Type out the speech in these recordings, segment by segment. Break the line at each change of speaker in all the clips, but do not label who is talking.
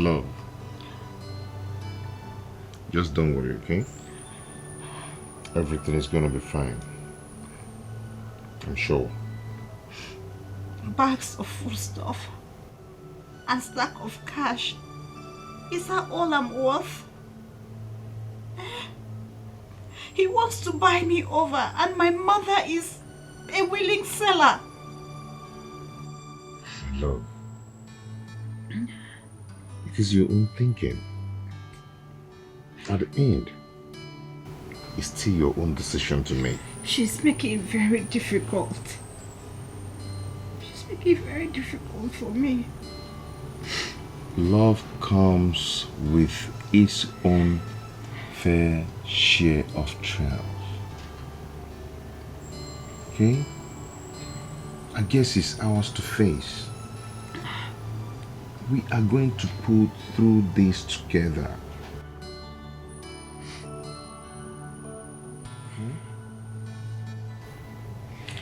love. Just don't worry, okay? Everything is gonna be fine. I'm sure.
Bags of foodstuff and stack of cash. Is that all I'm worth? He wants to buy me over and my mother is a willing seller.
Love. Because your own thinking. At the end, it's still your own decision to make.
She's making it very difficult. She's making it very difficult for me.
Love comes with its own fair share of trials. Okay? I guess it's ours to face. We are going to pull through this together.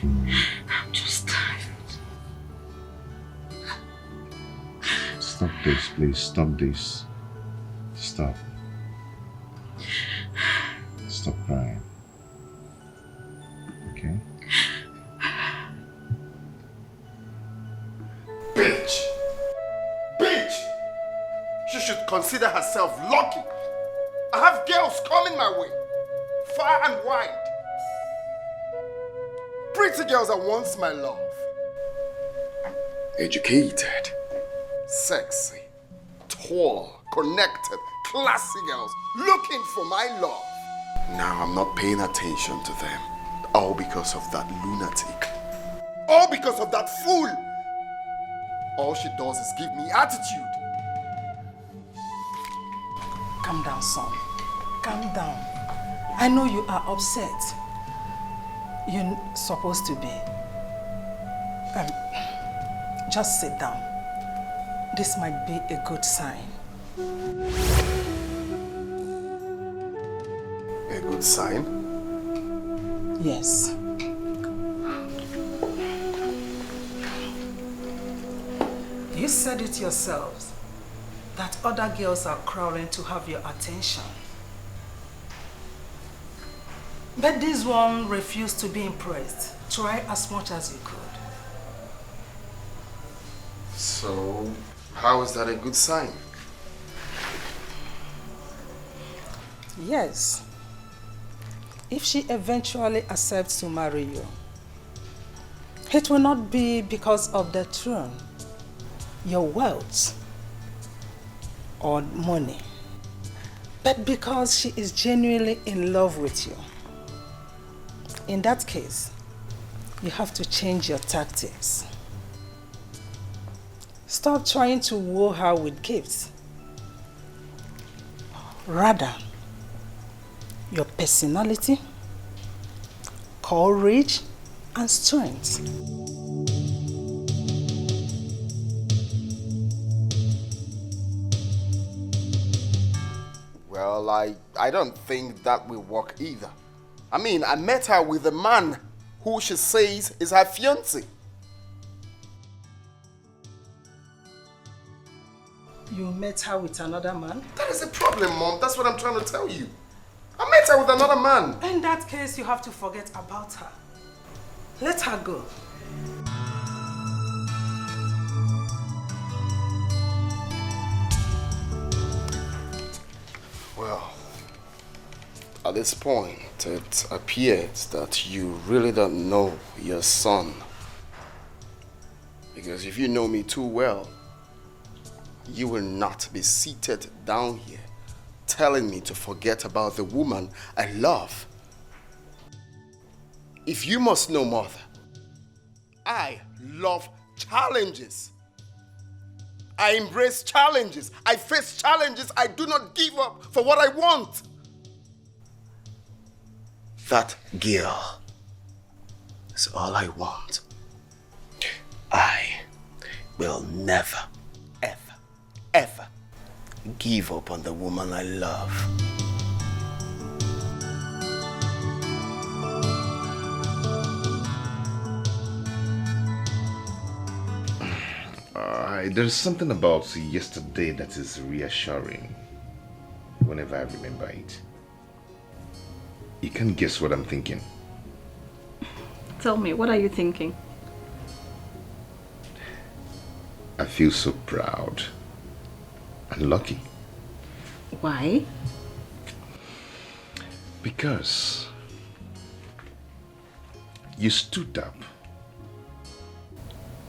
I'm just tired.
Stop this, please. Stop this. Stop. Stop crying. Okay?
Bitch! Bitch! She should consider herself lucky. I have girls coming my way, far and wide. Pretty girls are once my love. Educated, sexy, tall, connected, classy girls looking for my love. Now I'm not paying attention to them. All because of that lunatic. All because of that fool. All she does is give me attitude.
Calm down, son. Calm down. I know you are upset. You're supposed to be. Just sit down. This might be a good sign.
A good sign?
Yes. You said it yourselves that other girls are crawling to have your attention. But this one refused to be impressed. Try as much as you could.
So, how is that a good sign?
Yes. If she eventually accepts to marry you, it will not be because of the throne, your wealth, or money, but because she is genuinely in love with you. In that case, you have to change your tactics. Stop trying to woo her with gifts. Rather, your personality, courage, and strength.
Well, I don't think that will work either. I mean, I met her with a man who she says is her fiancé.
You met her with another man?
That is the problem, Mom. That's what I'm trying to tell you. I met her with another man.
In that case, you have to forget about her. Let her go.
Well, at this point, it appears that you really don't know your son. Because if you know me too well, you will not be seated down here telling me to forget about the woman I love. If you must know, Martha, I love challenges. I embrace challenges. I face challenges. I do not give up for what I want. That girl is all I want. I will never, ever, ever give up on the woman I love.
There's something about yesterday that is reassuring whenever I remember it. You can't guess what I'm thinking.
Tell me, what are you thinking?
I feel so proud and lucky.
Why?
Because you stood up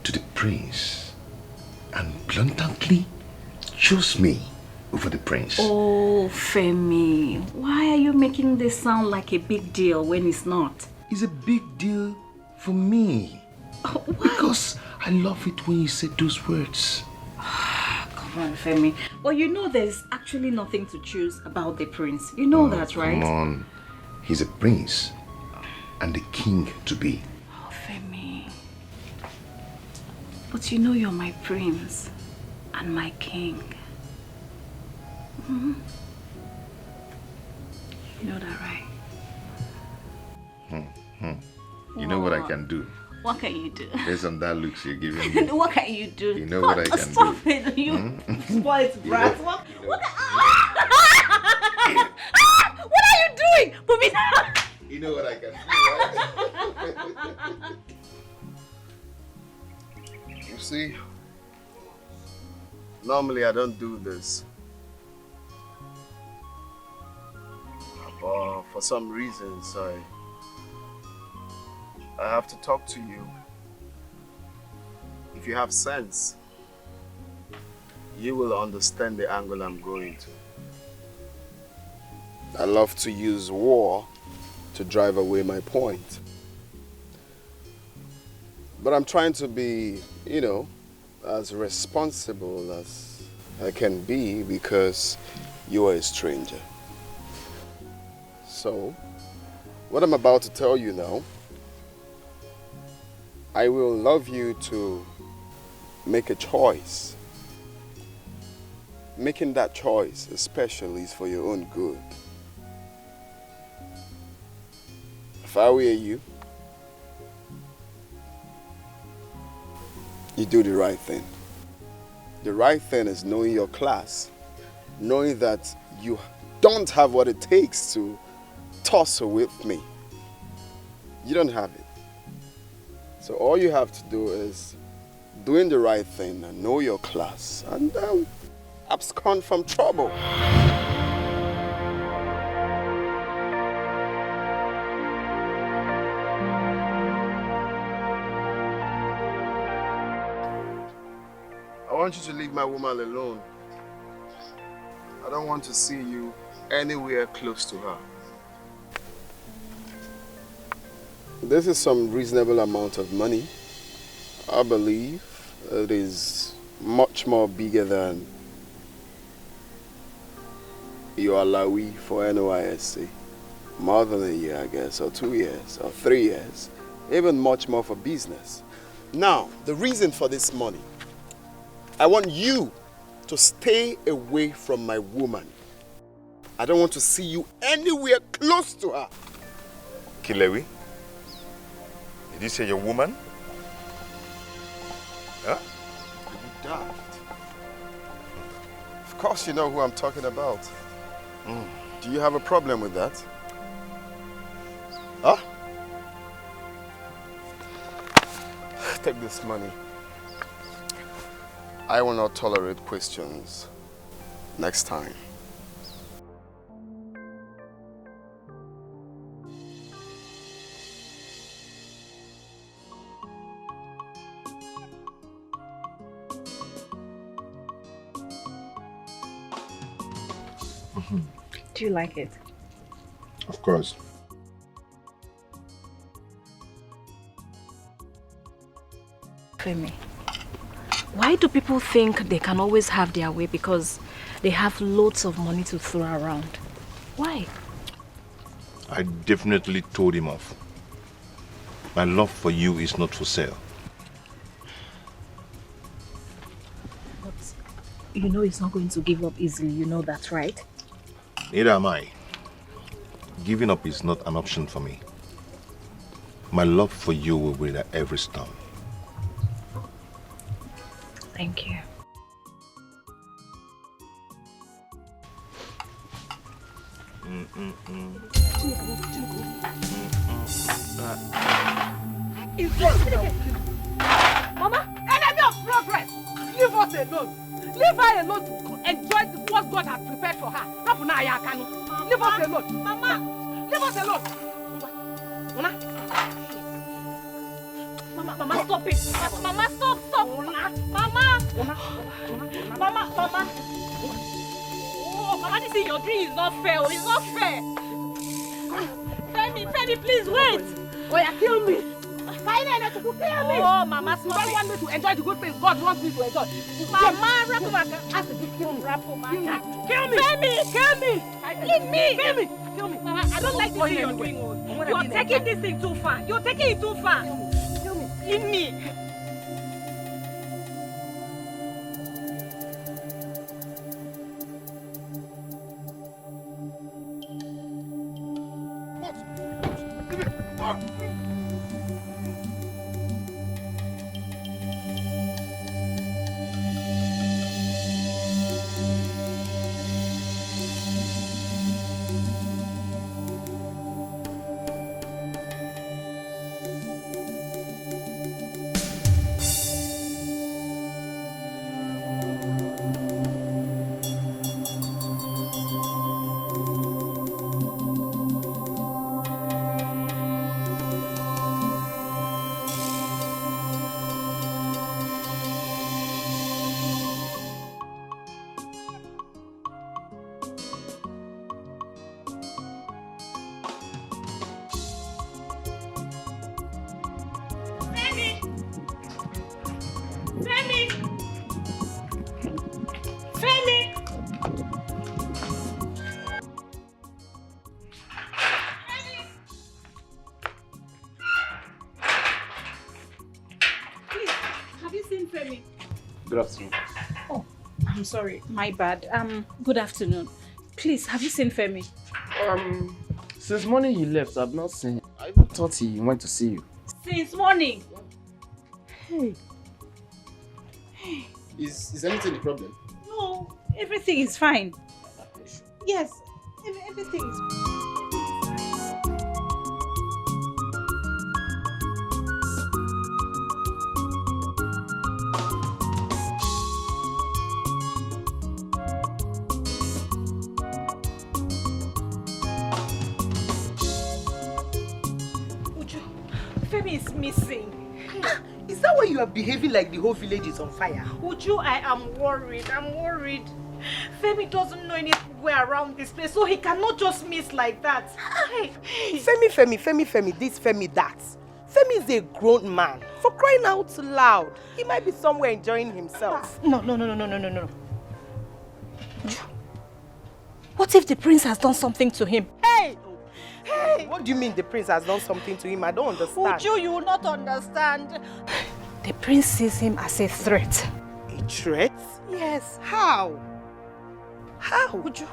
to the prince and bluntly chose me over the prince.
Oh, Femi, why are you making this sound like a big deal when it's not?
It's a big deal for me.
Oh, why?
Because I love it when you say those words.
Come on, Femi. But you know there's actually nothing to choose about the prince. You know that, right?
Come on. He's a prince and the king to be.
Oh, Femi. But you know you're my prince and my king. Mm-hmm. You know that, right?
You know what I can do?
What can you do?
Based on that looks you're giving me.
What can you do?
You know what I can
Stop
do.
it. You spoiled brat. What are you doing? Put me down.
You know what I can do, right?
You see, normally I don't do this. But for some reasons, I have to talk to you. If you have sense, you will understand the angle I'm going to. I love to use war to drive away my point. But I'm trying to be, as responsible as I can be because you are a stranger. So, what I'm about to tell you now, I will love you to make a choice. Making that choice especially is for your own good. If I were you, you do the right thing. The right thing is knowing your class, knowing that you don't have what it takes to tussle with me. You don't have it. So all you have to do is doing the right thing and know your class and abscond from trouble. I want you to leave my woman alone. I don't want to see you anywhere close to her. This is some reasonable amount of money. I believe it is much more bigger than your alawi for NYSC. More than a year, I guess, or 2 years, or 3 years. Even much more for business. Now, the reason for this money, I want you to stay away from my woman. I don't want to see you anywhere close to her.
Kilewi? Did you say your woman? Huh?
Are you daft? Of course you know who I'm talking about. Do you have a problem with that? Huh? Take this money. I will not tolerate questions next time.
Do you like it?
Of course.
Femi, why do people think they can always have their way because they have loads of money to throw around? Why?
I definitely told him off. My love for you is not for sale.
But you know he's not going to give up easily, you know that, right?
Neither am I. Giving up is not an option for me. My love for you will wither every stone.
Thank you.
Mama, enemy of progress! Leave us alone! Leave her alone to enjoy what God has prepared for her. Leave us alone! Mama! Leave us alone! Mama, stop it! Mama, stop! Mama! Oh, Mama, this is your dream. It's not fair. It's not fair. Femi, please wait. Oh, yeah, kill me. Kill me. Oh, Mama, you don't want me to enjoy the good things God wants me to enjoy. Mama, kill me. Femi, kill me. Leave me. Femi, kill me. Mama, I don't like this thing you're doing. You're taking this thing too far. You're taking it too far. Kill me. Leave me.
Good afternoon.
Oh, I'm sorry. My bad. Good afternoon. Please, have you seen Femi?
Since morning he left, I've not seen him. I even thought he went to see you.
Since morning?
Hey. Is anything the problem?
No, everything is fine. Yes, everything is fine. Femi is missing.
Is that why you are behaving like the whole village is on fire?
Uju, I am worried. Femi doesn't know anywhere around this place, so he cannot just miss like that.
Femi, this, Femi, that. Femi is a grown man. For crying out loud. He might be somewhere enjoying himself.
No. What if the prince has done something to him?
Hey! What do you mean the prince has done something to him? I don't understand.
Uju, you will not understand. The prince sees him as a threat.
A threat?
Yes.
How?
Uju,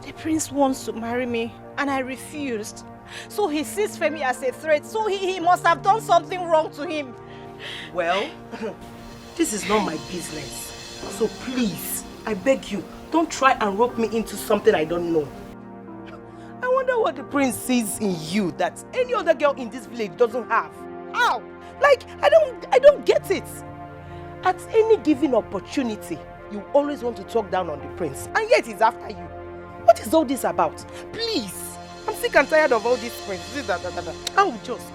the prince wants to marry me and I refused. So he sees Femi as a threat, so he must have done something wrong to him.
Well, this is not my business. So please, I beg you, don't try and rope me into something I don't know. I wonder what the prince sees in you that any other girl in this village doesn't have. How? Like, I don't get it. At any given opportunity, you always want to talk down on the prince, and yet he's after you. What is all this about? Please, I'm sick and tired of all this prince. I will just.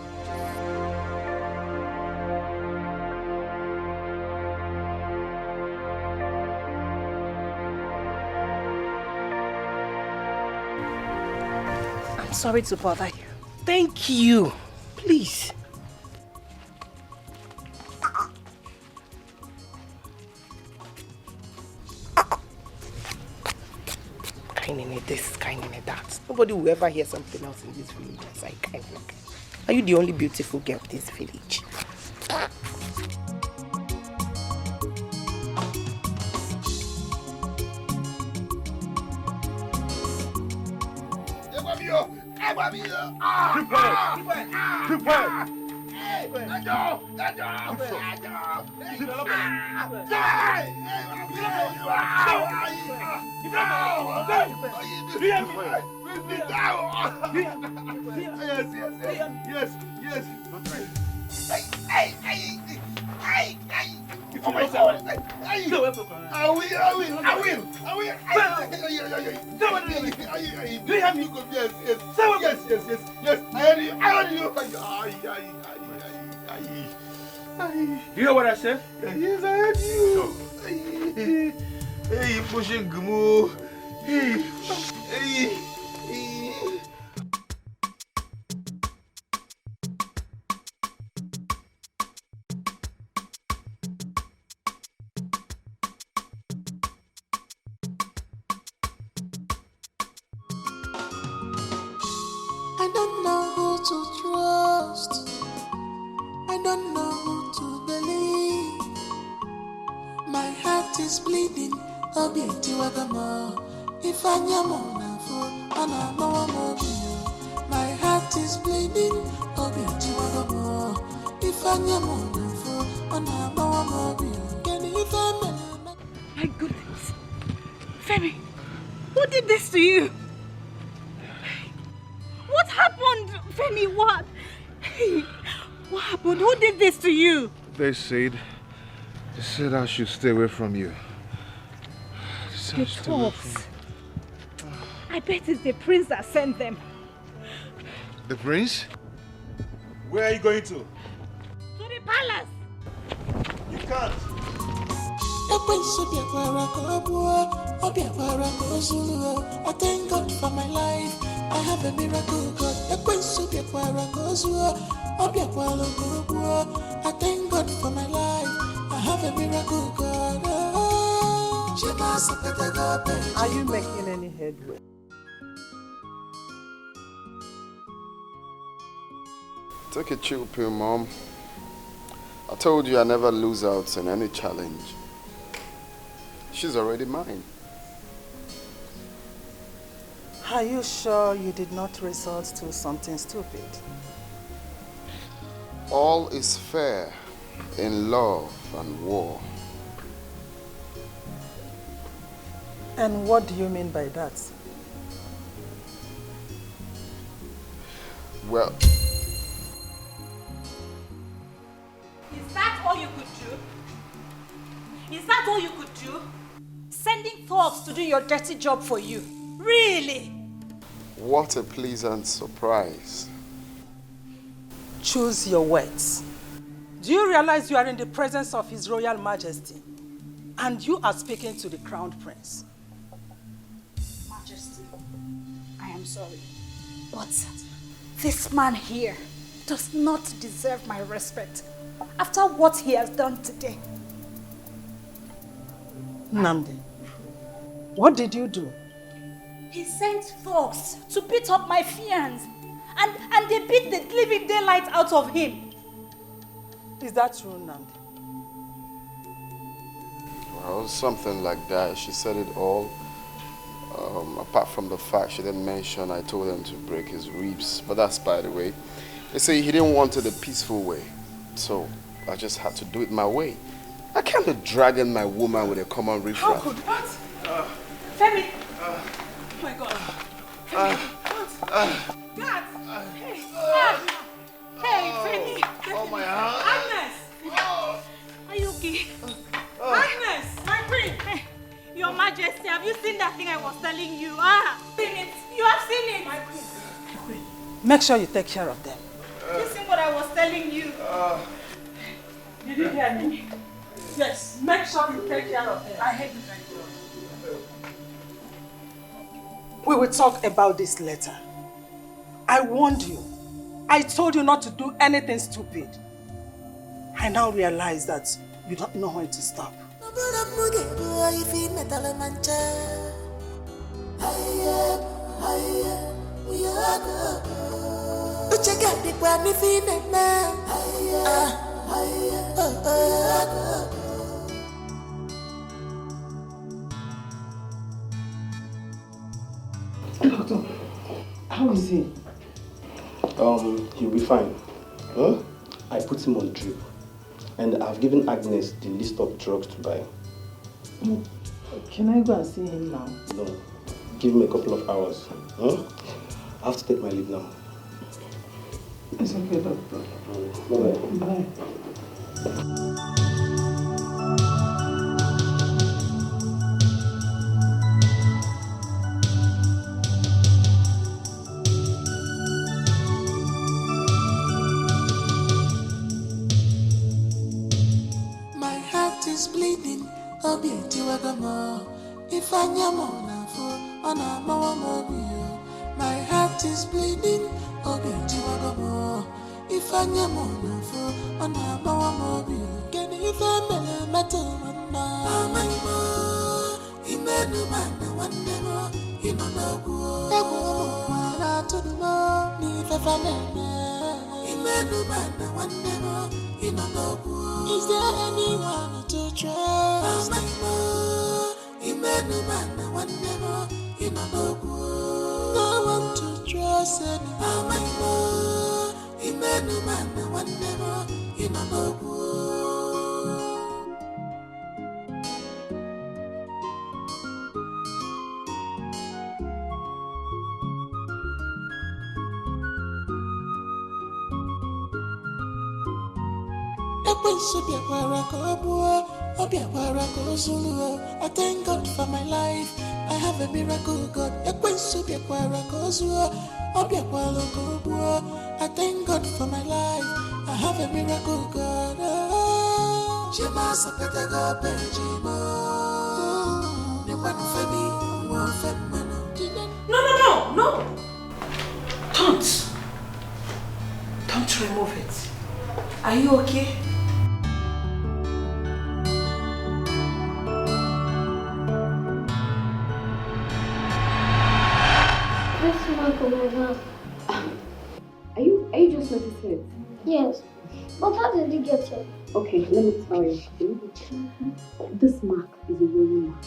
I'm sorry to bother you.
Thank you. Please. Kind of this, kind of that. Nobody will ever hear something else in this village as I kind of. Are you the only beautiful girl in this village?
Keep quiet!
You hear what I said?
Yes, I heard you. Hey, you pushing Gumu. Hey.
I don't know who to trust. I don't know who to believe. My heart is bleeding. If I am my heart is bleeding. If I am
My goodness. Femi, who did this to you? What happened, Femi? What? Hey, what happened? Who did this to you?
They said I should stay away from you.
The talks. I bet it's the prince that sent them.
The prince?
Where are you going to?
To the palace.
You can't.
I thank God for my life. I have a miracle God. I thank God for my life. I have a miracle God.
Are you making any headway?
Take a chill pill, Mom. I told you I never lose out in any challenge. She's already mine.
Are you sure you did not resort to something stupid?
All is fair in love and war.
And what do you mean by that?
Well,
Is that all you could do? Is that all you could do? Sending thugs to do your dirty job for you? Really?
what a pleasant surprise.
Choose your words. Do you realize you are in the presence of His Royal Majesty? And you are speaking to the Crown Prince.
Majesty, I am sorry. But this man here does not deserve my respect after what he has done today.
Nnamdi, what did you do?
He sent thugs to beat up my fiancé, and they beat the living daylight out of him.
Is that true, Nnamdi?
Well, something like that. She said it all. Apart from the fact she didn't mention I told him to break his ribs. But that's by the way. They say he didn't want it the peaceful way. So I just had to do it my way. I can't be dragging my woman with a common riffraff.
How could what? Femi! Oh my God. Femi, what? God! Hey! Hey, Femi!
Oh, my hand.
Agnes! Are you okay? Agnes! My queen! Hey, Your Majesty, have you seen that thing I was telling you? Seen it? You have seen it? My queen.
Make sure you take care of them.
Listen what I was telling you.
Did you hear me? Yes, make sure you take care of them.
I hate you.
We will talk about this later. I warned you. I told you not to do anything stupid. I now realize that you don't know when to stop.
Doctor, how is he? He'll be fine.
Huh?
I put him on drip. And I've given Agnes the list of drugs to buy.
Can I go and see him now?
No. Give him a couple of hours. Huh? I have to take my leave now.
It's okay, doctor.
Bye-bye.
Bye.
My heart is bleeding. Obi tiwagamo. If I am on a mawamobio. My heart is bleeding. Obi tiwagamo. If I am on a mawamobio. Can you even metal one now? My mo. Imenu man one demo. You know no good. I to the mo. Ni fefane. Imenu man one demo. You know no good. Is there anyone to trust? My mo. Imenu man one demo. You know no good. No one to trust anymore. My mo. Imenu man one demo. You know no good. I thank God for my life. I have a miracle God. I thank God for my life. I have a miracle God.
No. Don't remove it. Are you okay?
This mark on my hand. Are you just noticing it? Yes. But how did you get it? Okay, let me tell you. This mark is a royal mark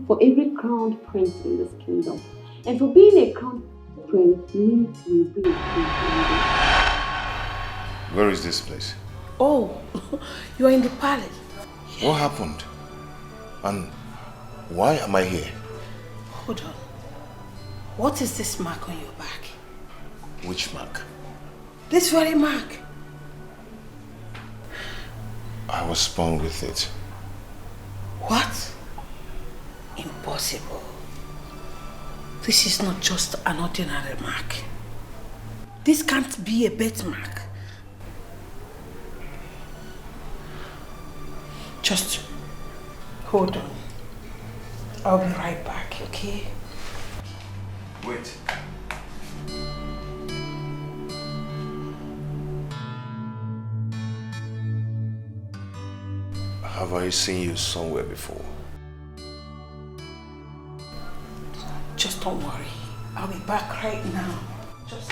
for every crowned prince in this kingdom. And for being a crowned prince means you will be a king.
Where is this place?
Oh, you are in the palace.
What happened? And why am I here?
Hold on. What is this mark on your back?
Which mark?
This very mark.
I was born with it.
What? Impossible. This is not just an ordinary mark. This can't be a birthmark. Just hold on. I'll be right back, okay?
Wait. Have I seen you somewhere before?
Just don't worry. I'll be back right now. Just...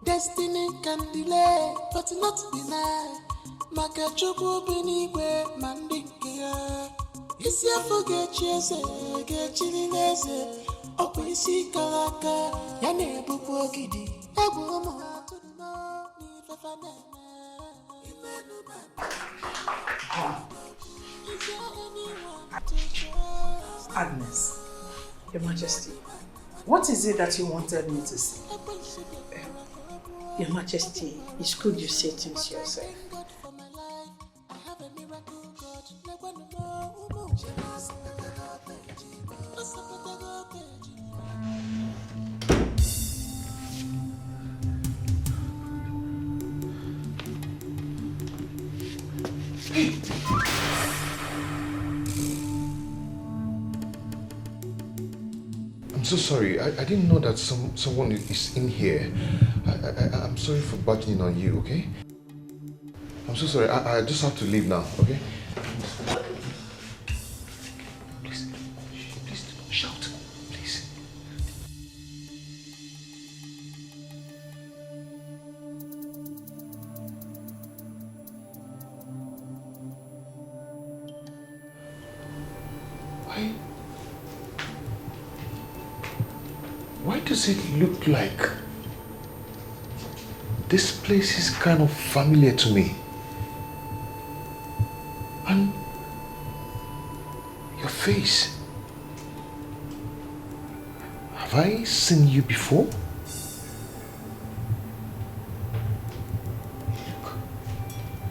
Destiny can delay, but not deny. Makachuku binigwe mandinkia. Isi afuge chese, gechilineze. Opo isi kalaka, yane bubu gidi. Ebu omo atuno ni fefaneme. Imenu man. Is there anyone to trust?
Agnes, Your Majesty, what is it that you wanted me to say?
Your Majesty, it's good you say things yourself.
I'm so sorry. I didn't know that someone is in here. I'm sorry for barging on you, okay? I'm so sorry. I just have to leave now, okay? Please do not shout. Please. Why does it look like this place is kind of familiar to me? And your face. Have I seen you before?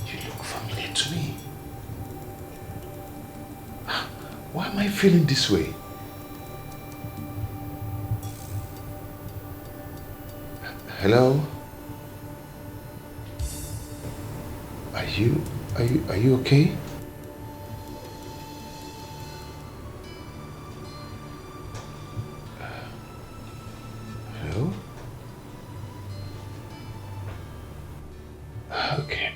You look familiar to me. Why am I feeling this way? Hello? Are you okay? Hello? Okay.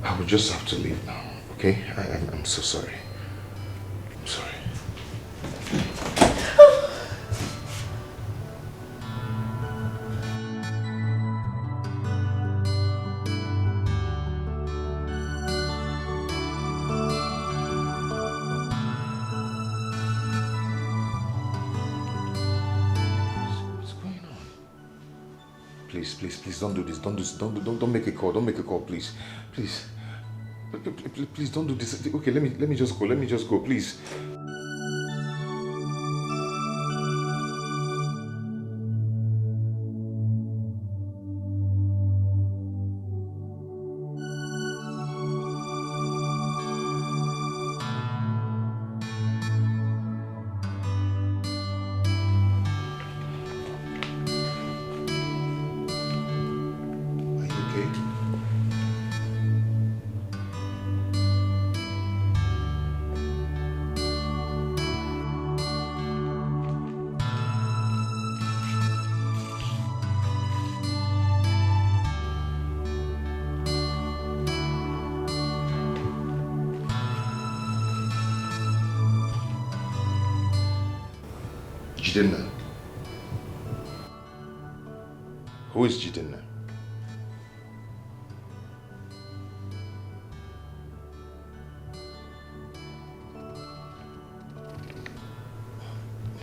I will just have to leave now, okay? I'm so sorry. I'm sorry. Please don't do this. Don't make a call. Don't make a call, please. Please, don't do this. Okay, let me just go. Please. Jidenna. Who is Jidenna?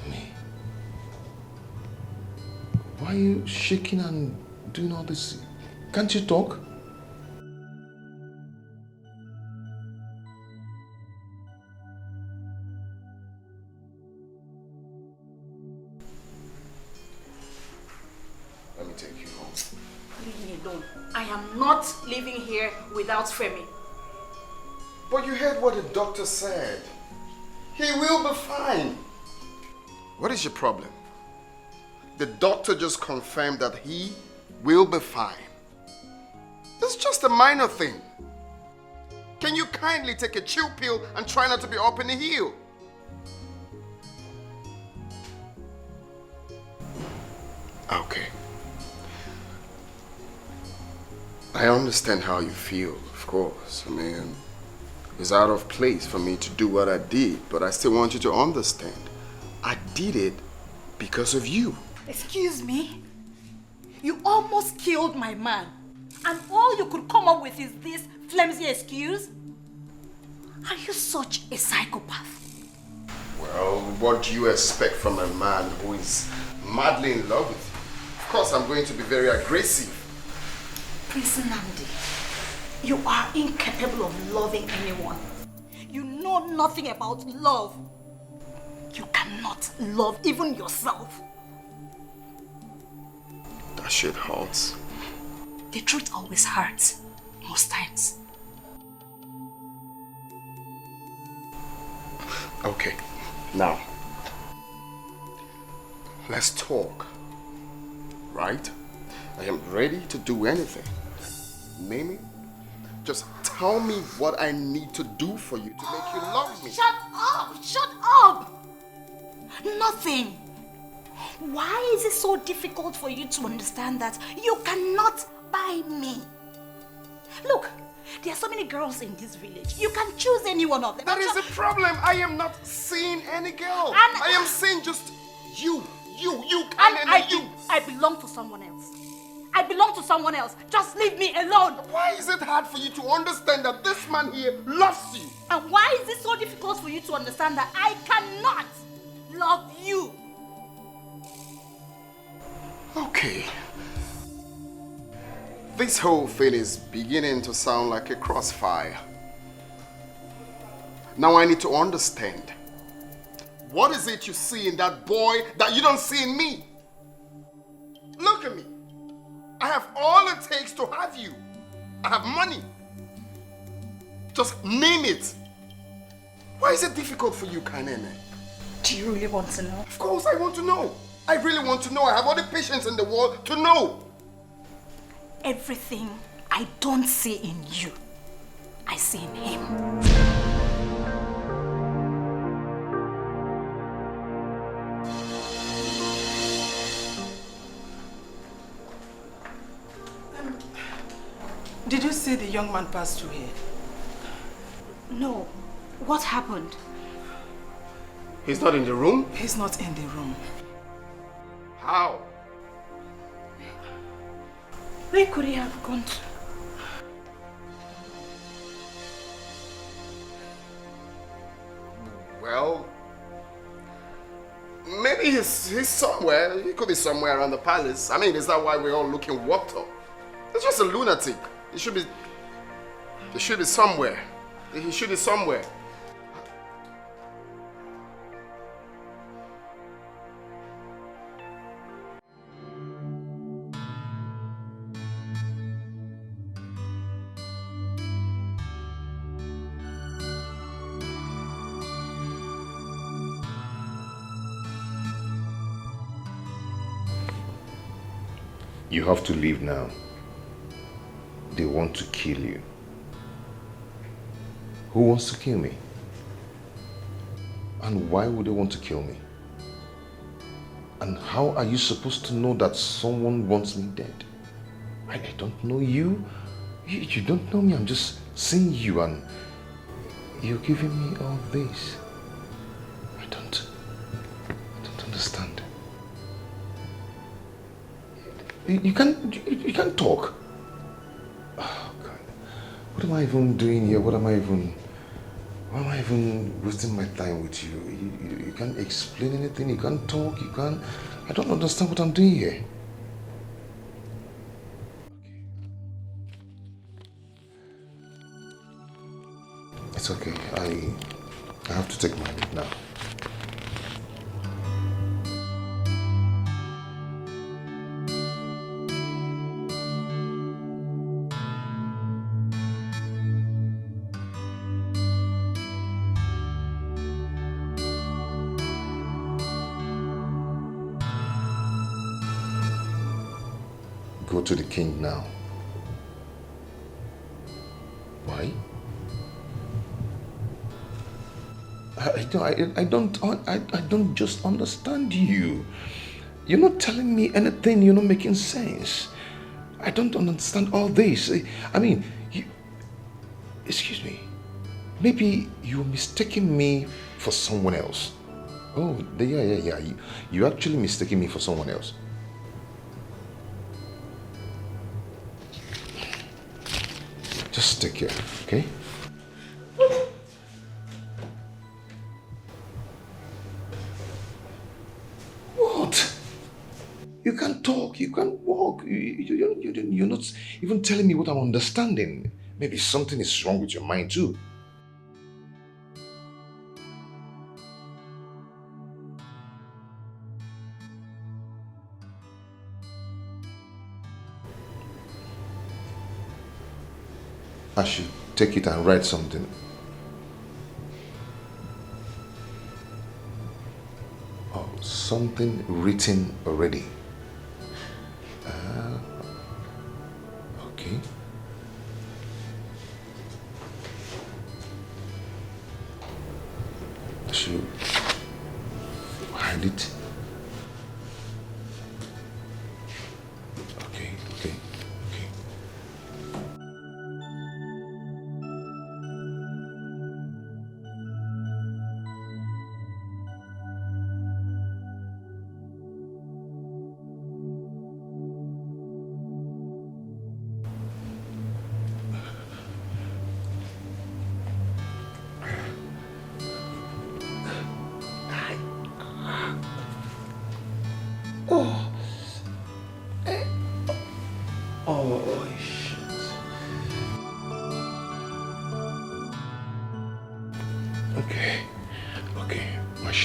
Me? Why are you shaking and doing all this? Can't you talk?
Living here without Femi.
But you heard what the doctor said. He will be fine. What is your problem? The doctor just confirmed that he will be fine. It's just a minor thing. Can you kindly take a chill pill and try not to be up in the heel? Okay. I understand how you feel, of course. I mean, it's out of place for me to do what I did, but I still want you to understand. I did it because of you.
Excuse me? You almost killed my man, and all you could come up with is this flimsy excuse? Are you such a psychopath?
Well, what do you expect from a man who is madly in love with you? Of course, I'm going to be very aggressive.
Prince Nnamdi, you are incapable of loving anyone. You know nothing about love. You cannot love even yourself.
That shit hurts.
The truth always hurts, most times.
Okay, now, let's talk, right? I am ready to do anything. Name it. Just tell me what I need to do for you to make you love me.
Shut up! Shut up! Nothing. Why is it so difficult for you to understand that you cannot buy me? Look, there are so many girls in this village. You can choose any one of them.
That is the problem. I am not seeing any girl. I am seeing just you. You.
I belong to someone else. I belong to someone else. Just leave me alone.
Why is it hard for you to understand that this man here loves you?
And why is it so difficult for you to understand that I cannot love you?
Okay. This whole thing is beginning to sound like a crossfire. Now I need to understand. What is it you see in that boy that you don't see in me? Look at me. I have all it takes to have you. I have money. Just name it. Why is it difficult for you, Kanene?
Do you really want to know?
Of course I want to know. I really want to know. I have all the patience in the world to know.
Everything I don't see in you, I see in him.
Did you see the young man pass through here?
No. What happened?
He's not in the room?
He's not in the room.
How?
Where could he have gone to?
Well, maybe he's somewhere. He could be somewhere around the palace. I mean, is that why we're all looking worked up? He's just a lunatic. He should be somewhere. He should be somewhere.
You have to leave now. They want to kill you. Who wants to kill me? And why would they want to kill me? And how are you supposed to know that someone wants me dead? I don't know you. You don't know me. I'm just seeing you and you're giving me all this. I don't understand. You can't talk. Oh God. What am I even doing here? Why am I even wasting my time with you? You can't explain anything, you can't talk, I don't understand what I'm doing here. It's okay. I have to take my leave now. Go to the king now. Why? I don't just understand you. You're not telling me anything. You're not making sense. I don't understand all this. I mean, excuse me. Maybe you're mistaking me for someone else. Oh, yeah. You're actually mistaking me for someone else. Just take care, okay? What? You can't talk, you can't walk. You're not even telling me what I'm understanding. Maybe something is wrong with your mind too. I should take it and write something. Oh, something written already. Okay. I should hide it. Okay.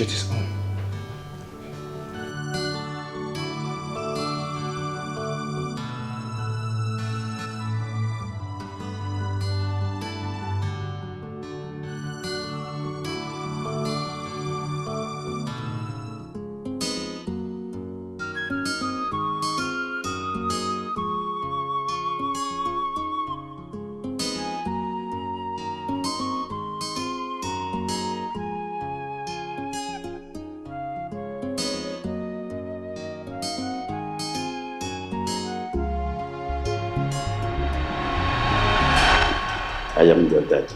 appreciate his own.
I am your daddy,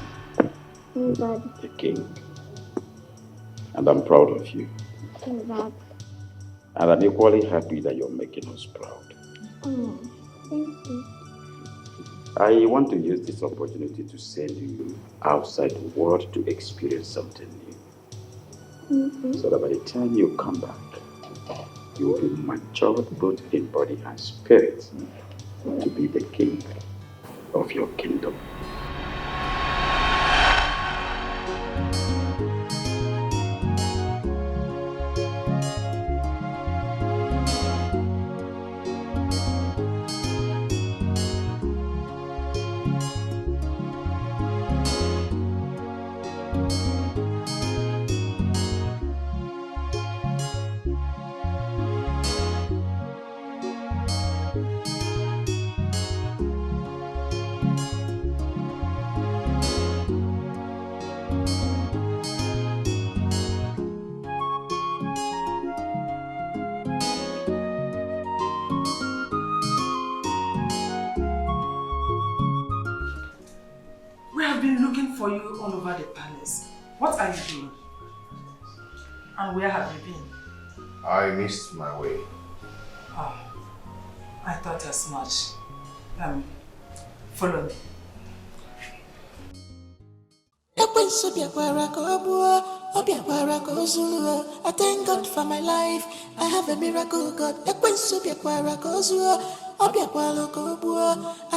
Dad.
the king, and I'm proud of you.
Dad.
And I'm equally happy that you're making us proud.
Oh, thank you.
I want to use this opportunity to send you outside the world to experience something new. So that by the time you come back, you will be matured both in body and spirit to be the king of your kingdom.
We have been looking for you all over the palace. What are you doing? And where have you been?
I missed my way.
Oh, I thought as much. Follow me.
I thank God for my life. I have a miracle God. I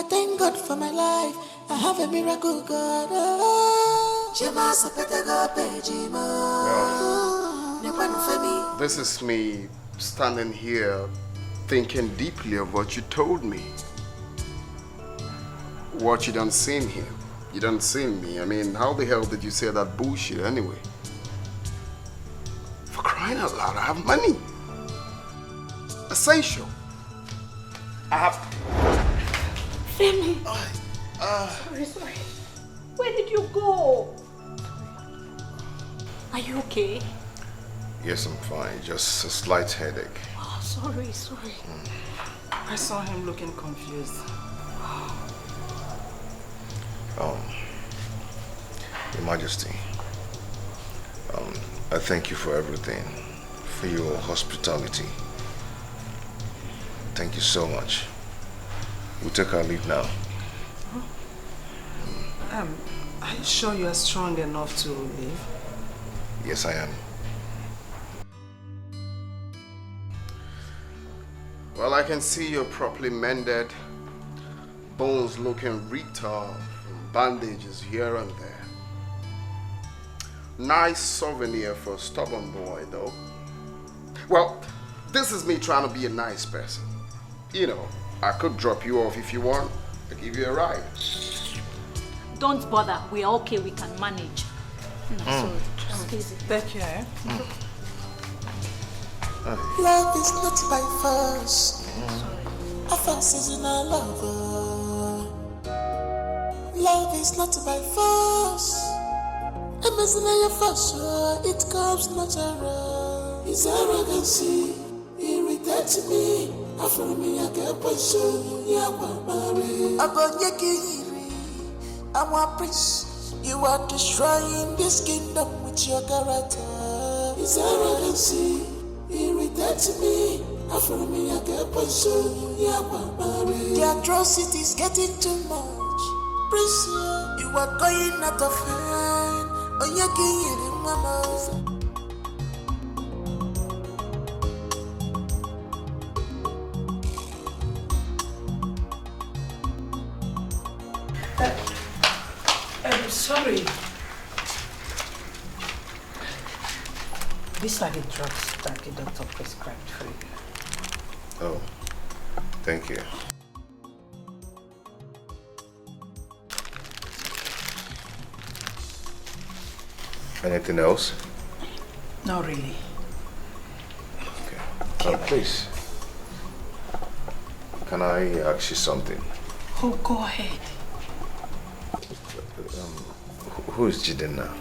thank God for my life. I have a miracle God.
This is me standing here thinking deeply of what you told me. What you done seen here. You done seen me. I mean, how the hell did you say that bullshit anyway? For crying out loud, I have money. Essential. I have...
Femi. Sorry. Where did you go? Are you okay?
Yes, I'm fine. Just a slight headache.
Oh, sorry.
I saw him looking confused.
Your Majesty, I thank you for everything, for your hospitality. Thank you so much. We'll take our leave now.
Are you sure you are strong enough to leave?
Yes, I am.
Well, I can see you're properly mended. Bones looking ripped off. Bandages here and there. Nice souvenir for a stubborn boy, though. Well, this is me trying to be a nice person. You know, I could drop you off if you want. I'll give you a ride.
Don't bother. We are okay. We can manage. No, sorry.
Take care.
Love is not by force. Offense is in our love. Love is not by force. It comes natural. His arrogancy irritates me. After me, I get pursue. I'm a prince. You are destroying this kingdom with your character. His arrogancy irritates me. After me, I get pursue. The atrocity is getting too much. Prince, you are going out of hand. Oh, you're getting my mouth.
I'm sorry. These are the drugs that the doctor prescribed for you.
Oh, thank you. Anything else?
Not really.
Okay. Oh, please. Can I ask you something?
Oh, go ahead.
Who is Jiden now?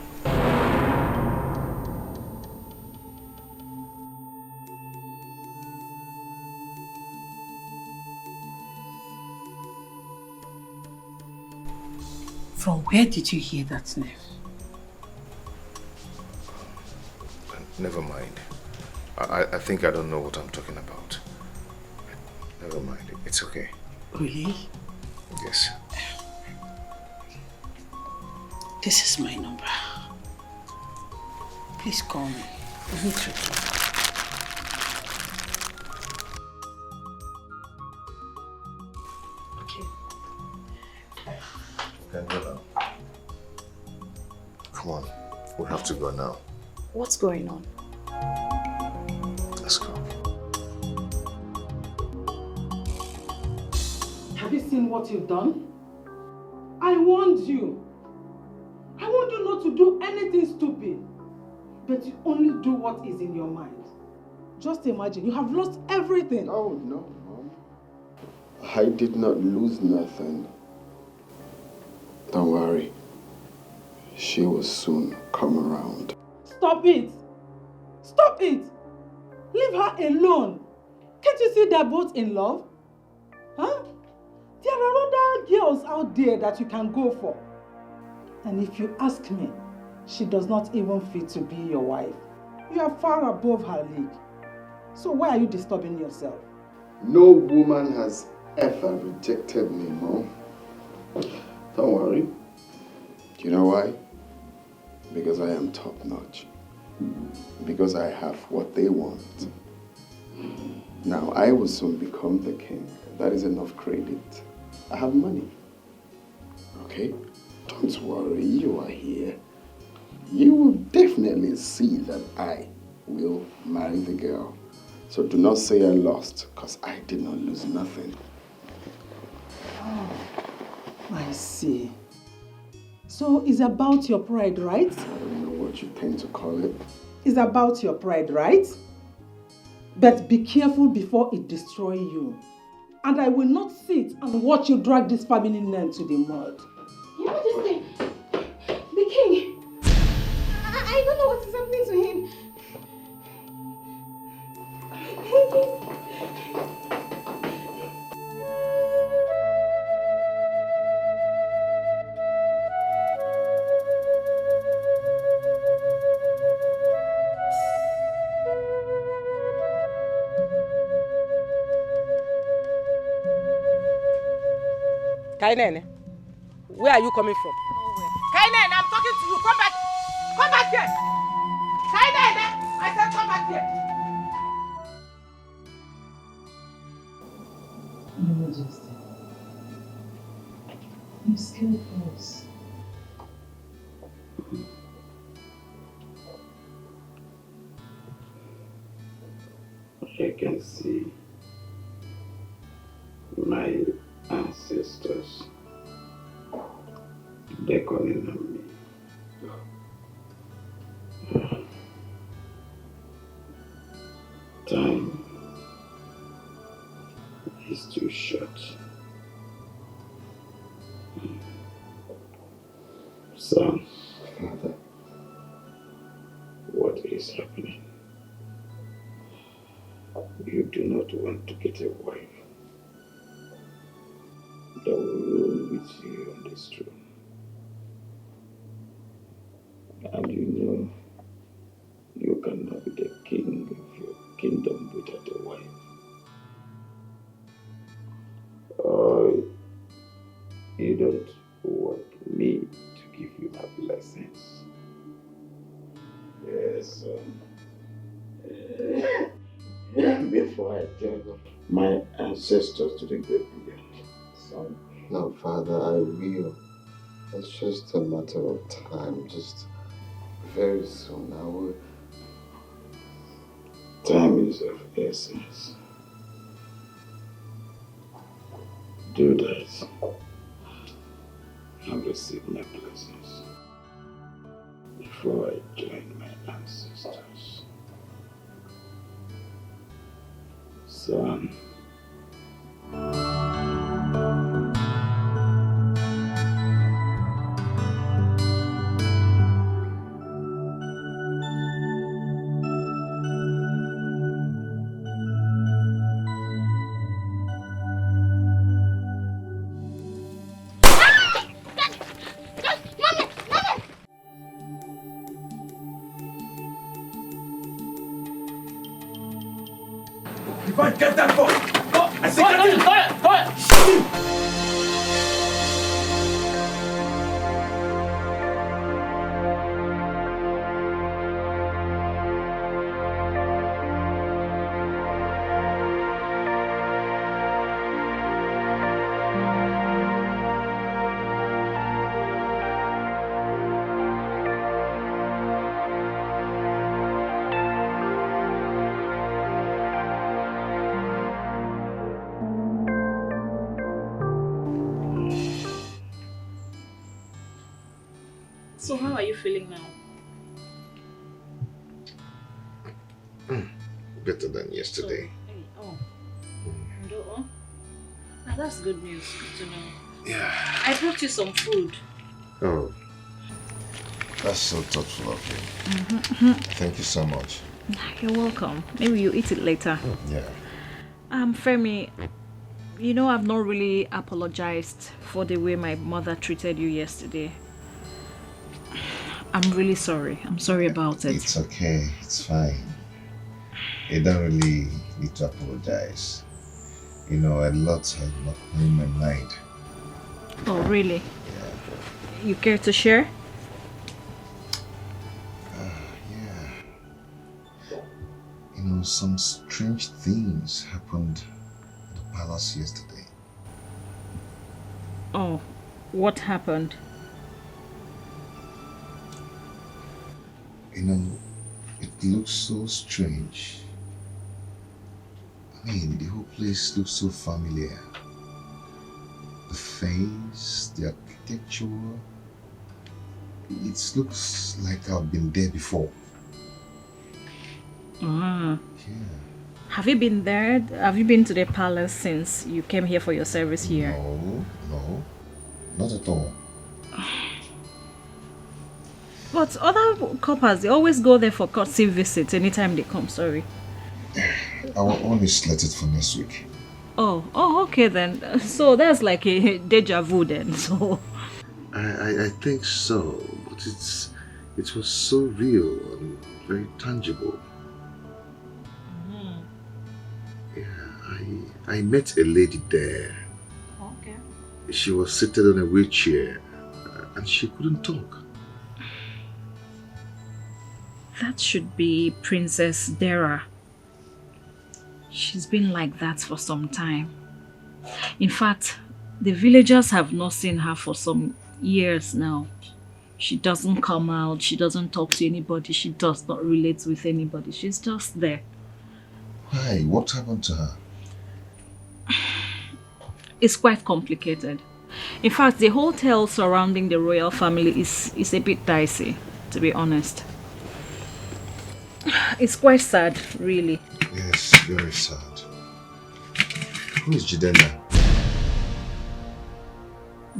From where did you hear that, Nev?
Never mind. I think I don't know what I'm talking about. Never mind. It's okay.
Really?
Yes.
This is my number. Please call me. I need to talk.
Can go now. Come on. We have to go now.
What's going on?
Let's go.
Have you seen what you've done? I warned you. I warned you not to do anything stupid. But you only do what is in your mind. Just imagine, you have lost everything.
Oh, no, Mom. I did not lose nothing. Don't worry. She will soon come around.
Stop it! Stop it! Leave her alone. Can't you see they're both in love? Huh? There are other girls out there that you can go for. And if you ask me, she does not even fit to be your wife. You are far above her league. So why are you disturbing yourself?
No woman has ever rejected me, Mom. Don't worry. Do you know why? Because I am top notch. Because I have what they want. Now, I will soon become the king. That is enough credit. I have money. Okay? Don't worry, you are here. You will definitely see that I will marry the girl. So do not say I lost, because I did not lose nothing.
Oh, I see. So it's about your pride, right?
I don't know what you tend to call it.
It's about your pride, right? But be careful before it destroys you. And I will not sit and watch you drag this family name to the mud.
Your Majesty, the king. I don't know what is happening to him.
Kainene, where are you coming from? Kainene, I'm talking to you. Come back. Come back here. Kainene, I said come back here.
Your Majesty, I'm scared us.
I can see my ancestors beckoning on me. Time is too short. Son,
Father,
what is happening? You do not want to get a wife that will rule with you on this throne. And you know you cannot be the king of your kingdom without a wife. Or you don't want me to give you my blessings. Yes, before I join my ancestors to the great beyond. Son.
No, Father, I will. It's just a matter of time. Just very soon I will
is of essence. Do that. And receive my blessings before I join my ancestors. Son.
Get that boy! Go! I said get him! Go ahead!
So how are you feeling now?
Better than yesterday.
That's good news. Good to know.
Yeah.
I brought you some food.
Oh. That's so thoughtful of you. Thank you so much.
You're welcome. Maybe you eat it later.
Yeah.
Femi, you know I've not really apologized for the way my mother treated you yesterday. I'm really sorry. I'm sorry about it.
It's okay. It's fine. You don't really need to apologize. You know, a lot had not in my mind.
Oh, really?
Yeah.
You care to share?
Yeah. You know, some strange things happened at the palace yesterday.
Oh, what happened?
You know, it looks so strange. I mean, the whole place looks so familiar. The face, the architecture. It looks like I've been there before.
Yeah.
Have you been there? Have you been to the palace since you came here for your service here?
No, not at all.
But other couples, they always go there for courtesy visits anytime they come, sorry.
Our own is slated for next week.
Oh, okay then. So that's like a deja vu then, so...
I think so, but it was so real and very tangible. Yeah, I met a lady there.
Okay.
She was seated on a wheelchair and she couldn't talk.
That should be Princess Dara. She's been like that for some time. In fact, the villagers have not seen her for some years now. She doesn't come out, she doesn't talk to anybody, she does not relate with anybody. She's just there.
Why? What happened to her?
It's quite complicated. In fact, the whole tale surrounding the royal family is a bit dicey, to be honest. It's quite sad, really.
Yes, very sad. Who is Jidenna?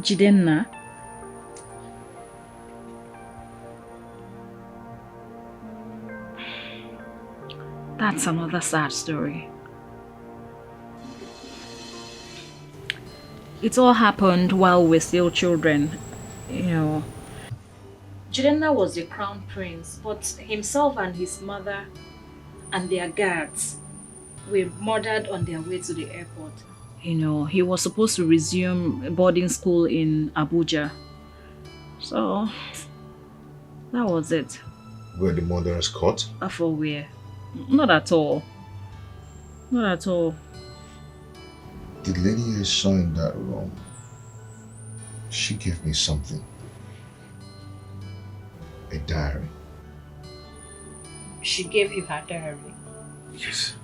Jidenna? That's another sad story. It all happened while we're still children, you know. Jidenna was the crown prince, but himself and his mother and their guards were murdered on their way to the airport. You know, he was supposed to resume boarding school in Abuja. So, that was it.
Were the murderers caught?
For where? Not at all. Not at all.
The lady I saw in that room, she gave me something. A diary.
She gave you her diary?
Yes.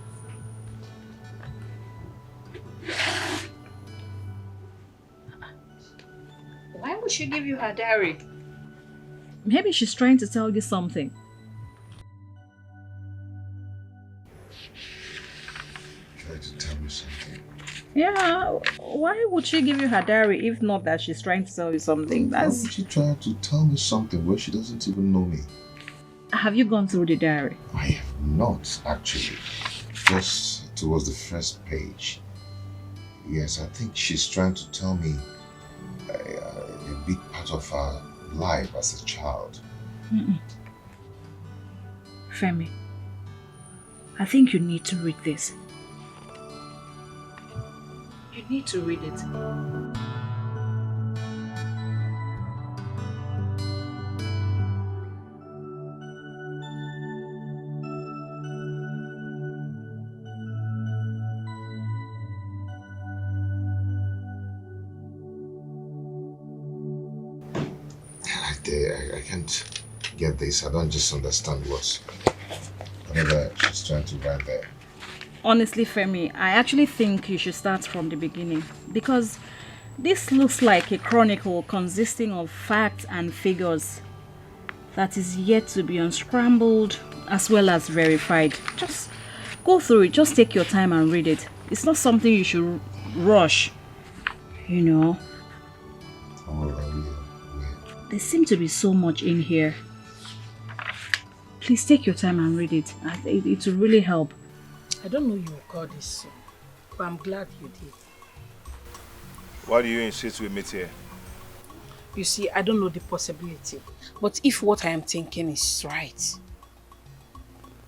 Why would she give you her diary?
Maybe she's trying to tell you something.
Try to tell me something.
Yeah, why would she give you her diary if not that she's trying to tell you something?
Why would she try to tell me something where she doesn't even know me?
Have you gone through the diary?
I have not, actually. Just towards the first page. Yes, I think she's trying to tell me a big part of her life as a child.
Femi, I think you need to read this. You need to read it.
I can't get this. I don't just understand whatever she's trying to write there.
Honestly, Femi, I actually think you should start from the beginning because this looks like a chronicle consisting of facts and figures that is yet to be unscrambled as well as verified. Just go through it. Just take your time and read it. It's not something you should rush, you know. There seems to be so much in here. Please take your time and read it. It will really help.
I don't know you would call this so, but I'm glad you did.
Why do you insist we meet here?
You see, I don't know the possibility. But if what I am thinking is right,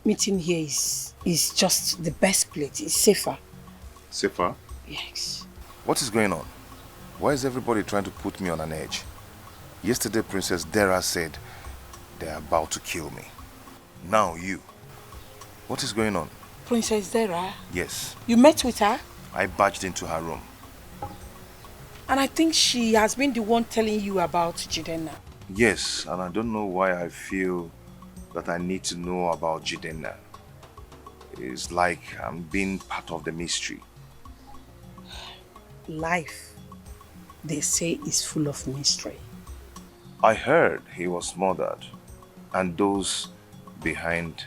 meeting here is just the best place. It's safer.
Safer?
Yes.
What is going on? Why is everybody trying to put me on an edge? Yesterday, Princess Dara said they're about to kill me. Now you. What is going on?
Princess Dara?
Yes.
You met with her?
I barged into her room.
And I think she has been the one telling you about Jidenna.
Yes, and I don't know why I feel that I need to know about Jidenna. It's like I'm being part of the mystery.
Life, they say, is full of mystery.
I heard he was murdered, and those behind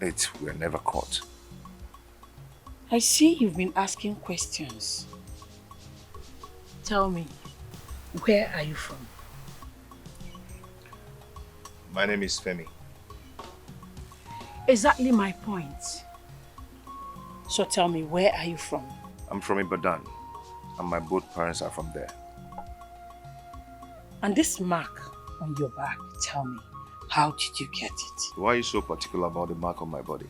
it were never caught.
I see you've been asking questions. Tell me, where are you from?
My name is Femi.
Exactly my point. So tell me, where are you from?
I'm from Ibadan, and my both parents are from there.
And this mark on your back, tell me, how did you get it?
Why are you so particular about the mark on my body?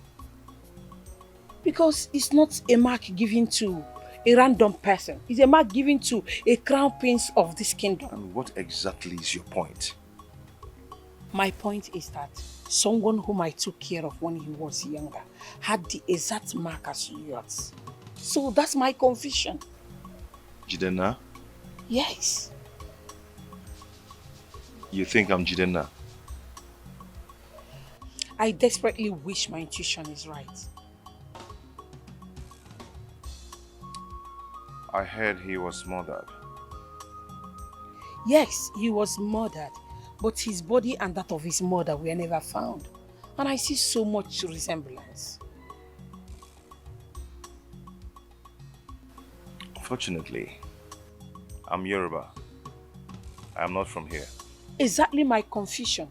Because it's not a mark given to a random person. It's a mark given to a crown prince of this kingdom.
And what exactly is your point?
My point is that someone whom I took care of when he was younger had the exact mark as yours. So that's my confusion.
Jidenna?
Yes.
You think I'm Jidenna?
I desperately wish my intuition is right.
I heard he was murdered.
Yes, he was murdered, but his body and that of his mother were never found. And I see so much resemblance.
Fortunately, I'm Yoruba. I am not from here.
Exactly my confusion.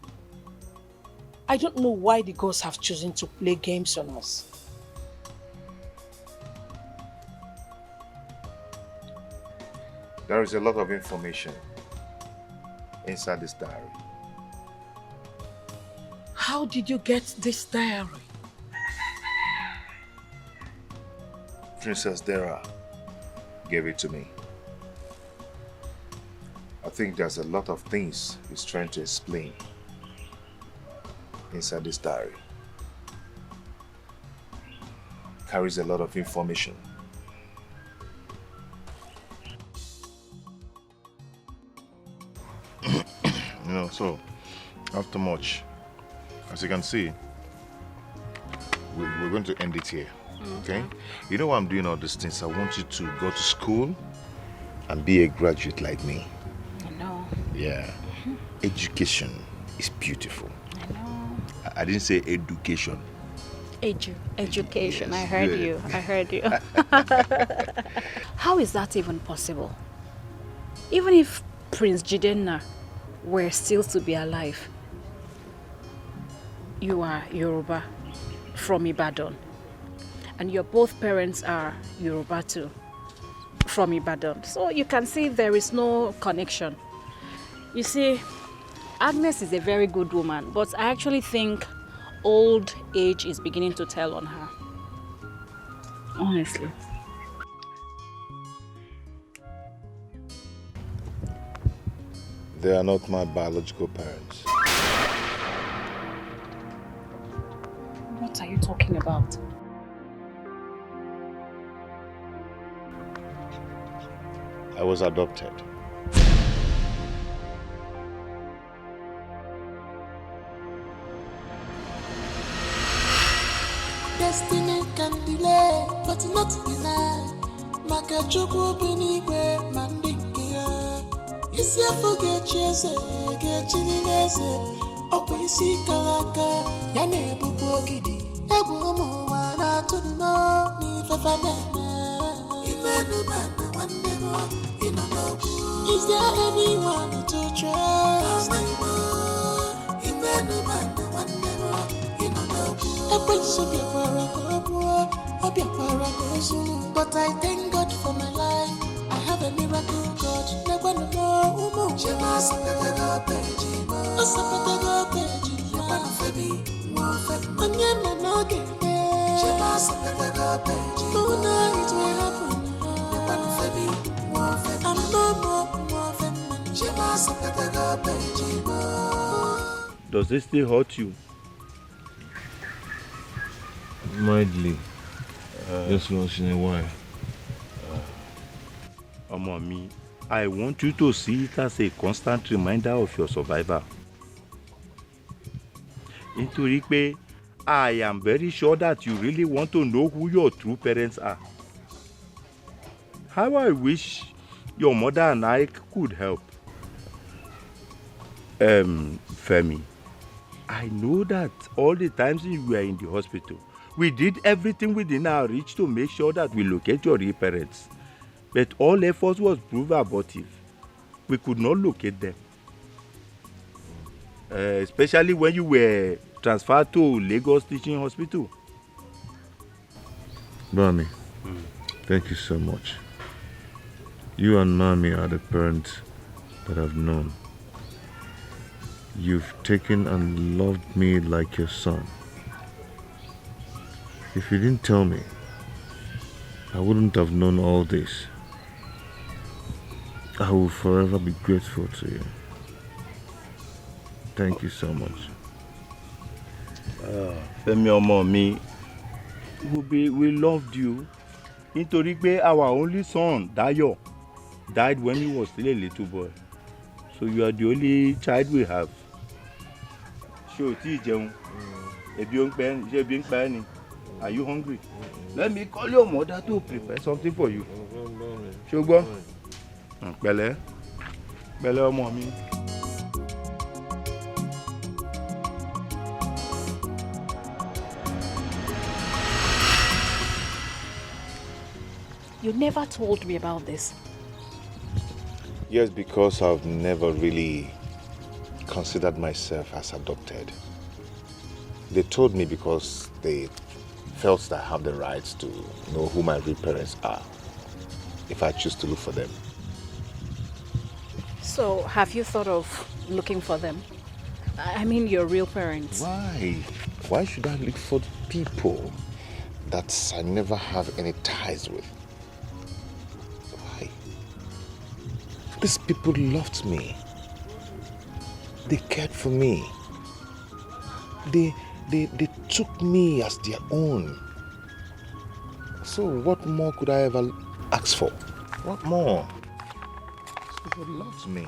I don't know why the gods have chosen to play games on us.
There is a lot of information inside this diary.
How did you get this diary?
Princess Dara gave it to me. I think there's a lot of things he's trying to explain inside this diary. Carries a lot of information. You know, so after much, as you can see, we're going to end it here. Okay? You know why I'm doing all these things? I want you to go to school and be a graduate like me.
I know.
Yeah. Education is beautiful.
I know.
I didn't say education.
Education.
Yes,
I heard
good.
you. I heard you. How is that even possible? Even if Prince Jidenna were still to be alive, you are Yoruba from Ibadan. And your both parents are Yoruba too, from Ibadan. So you can see there is no connection. You see, Agnes is a very good woman, but I actually think old age is beginning to tell on her. Honestly.
They are not my biological parents.
What are you talking about?
I was adopted.
Destiny can delay, but not deny. Maka chukwu binigwe mandikia. Isi afuge cheze, gechini neze. Opo isi kalaka, yane bubu ogidi. Egu omo wana tuno, ni fafaneme. Imenu mana wandemo, inonobu. Is there anyone to trust? Imenu mana wandemo, inonobu. But I thank God for my life. I have a miracle God. Never know.
Does this still hurt you?
Mildly. Just once in a while.
Mommy, I want you to see it as a constant reminder of your survival. Nítorí pé I am very sure that you really want to know who your true parents are. How I wish your mother and I could help. Femi, I know that all the times you were in the hospital, we did everything within our reach to make sure that we locate your real parents. But all efforts was proved abortive. We could not locate them. Especially when you were transferred to Lagos Teaching Hospital.
Bami, thank you so much. You and Mommy are the parents that I've known. You've taken and loved me like your son. If you didn't tell me, I wouldn't have known all this. I will forever be grateful to you. Thank you so much.
Femi ọmọ mi, we loved you. Nítorí pé our only son, Dayo, died when he was still a little boy. So you are the only child we have. Ṣé o tí jẹun? Ebi ń pẹ́ ni, ṣé ebi ń pa ẹ́ ni? Are you hungry? Let me call your mother to prepare something for you. Ṣé o gbọ́? Pẹ̀lẹ́, pẹ̀lẹ́ ọmọ mi.
You never told me about this.
Yes, because I've never really considered myself as adopted. They told me because they felt that I have the rights to know who my real parents are if I choose to look for them.
So, have you thought of looking for them? I mean, your real parents.
Why? Why should I look for people that I never have any ties with? Why? These people loved me. They cared for me. They took me as their own. So what more could I ever ask for? What more? These people loved me.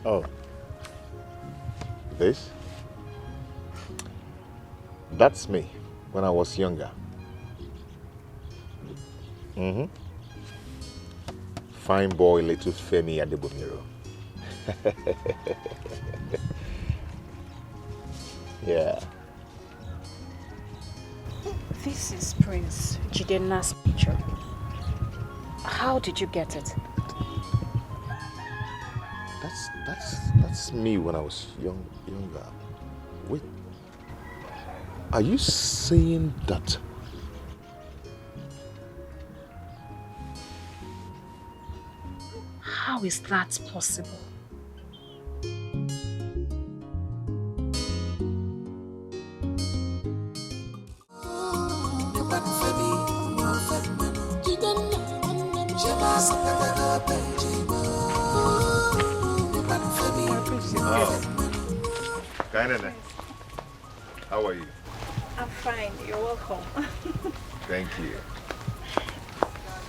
Oh. This? That's me when I was younger. Mm-hmm. Fine boy, little Femi Adebomiro. Yeah.
This is Prince Jidenna's picture. How did you get it?
That's me when I was younger. Wait. Are you saying that?
How is that possible?
Kainene, how are you?
I'm fine, you're welcome.
Thank you.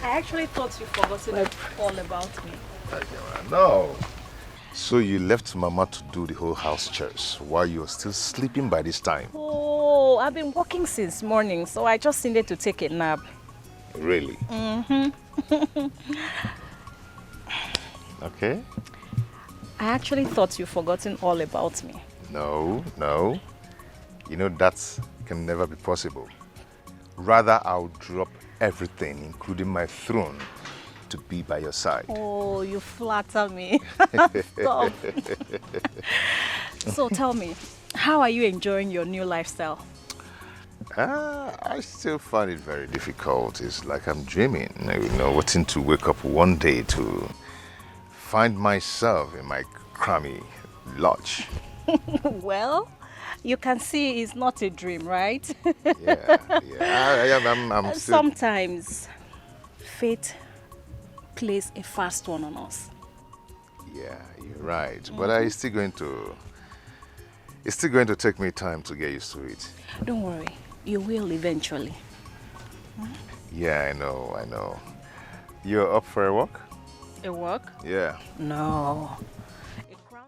I actually thought you'd forgotten all about me.
No. So you left Mama to do the whole house chores while you were still sleeping by this time?
Oh, I've been working since morning, so I just needed to take a nap.
Really?
Mm-hmm.
Okay.
I actually thought you'd forgotten all about me.
No. You know, that can never be possible. Rather, I'll drop everything, including my throne, to be by your side.
Oh, you flatter me. Stop. So tell me, how are you enjoying your new lifestyle?
I still find it very difficult. It's like I'm dreaming, you know, waiting to wake up one day to find myself in my crummy lodge.
Well, you can see it's not a dream, right?
I'm still...
Sometimes fate plays a fast one on us.
Yeah, you're right. But it's still going to take me time to get used to it.
Don't worry, you will eventually.
Yeah, I know. You're up for a walk?
A walk?
Yeah.
No,